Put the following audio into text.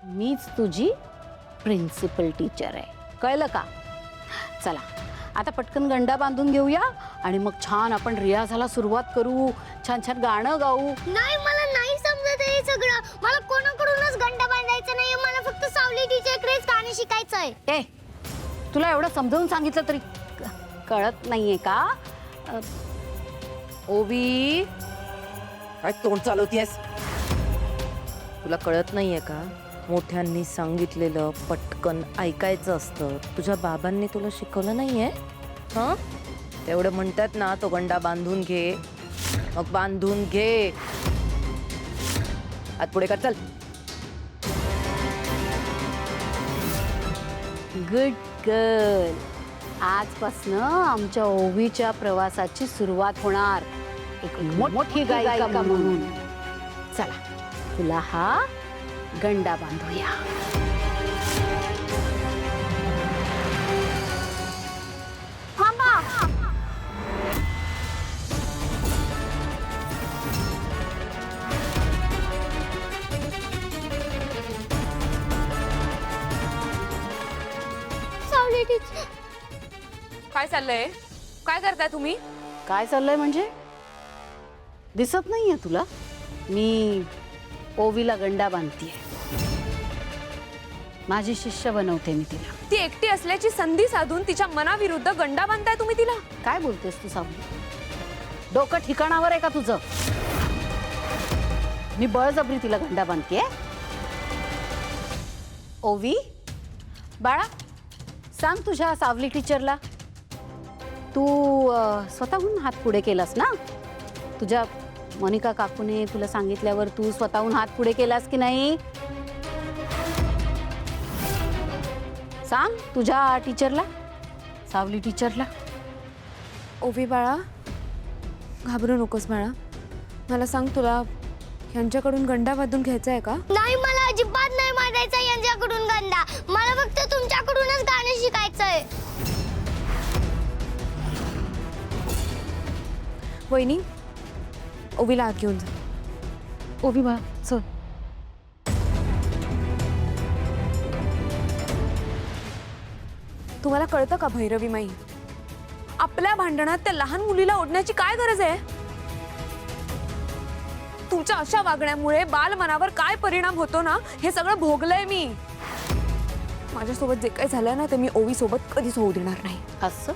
मीच तुझी principal teacher आहे, कळलं का? चला आता पटकन गंडा बांधून घेऊया आणि मग छान आपण रियाजाला सुरुवात करू, छान छान गाणं गाऊ. नाही, मला नाही समजत हे सगळं. मला कोणाकडूनच गंडा बांधायचा नाही, मला फक्त सावली टीचरकडेच गाणं शिकायचं आहे. ए, तुला एवढं समजावून सांगितलं तरी कळत नाहीये का? ओवी, काय तोंड चालवतीयस? तुला कळत नाहीये का? मोठ्यांनी सांगितलेलं पटकन ऐकायचं असतं. तुझ्या बाबांनी तुला शिकवलं नाहीये? हा, तेवढं म्हणतात ना, तो गंडा बांधून घे. मग बांधून घे. आत पुढे कर, चल. Good girl. आजपासनं आमच्या ओवीच्या प्रवासाची सुरुवात होणार एक मोठी गायिका म्हणून. चला तुला हा गंडा बांधूया. थांबा. सावली टीचर, काय चाललंय? काय करताय तुम्ही? काय चाललंय म्हणजे? दिसत नाहीये तुला? मी ओवीला गंडा बांधतीये. माझी शिष्य बनवते मी तिला. ती एकटी असल्याची संधी साधून तिच्या मनाविरुद्ध गंडा बांधताय तुम्ही तिला? काय बोलतेस तू सावली? डोकं ठिकाणावर आहे का तुझं? मी बळजबरी तिला गंडा बांधतेय? ओवी बाळा, सांग तुझ्या सावली टीचरला. तू स्वतःहून हात पुढे केलास ना? तुझ्या मोनिका काकूने तुला सांगितल्यावर तू स्वतःहून हात पुढे केलास की नाही? सांग तुझ्या टीचरला, सावली टीचरला. ओवी बाळा, घाबरू नकोस बाळा. मला सांग, तुला यांच्याकडून गंडा बांधून घ्यायचा आहे का? नाही, मला अजिबात नाही मारायचा यांच्याकडून गंडा. मला फक्त तुमच्याकडूनच गाणं शिकायचंय. वहिनी, ओवीला आत घेऊन जा. ओवी बा चल. तुम्हाला कळतं का भैरवी माई, आपल्या भांडणात त्या लहान मुलीला ओढण्याची काय गरज आहे? तुमच्या अशा वागण्यामुळे बालमनावर काय परिणाम होतो ना, हे सगळं भोगलंय मी. माझ्यासोबत जे काही झालंय ना, ते मी ओवी सोबत कधीच होऊ देणार नाही. असं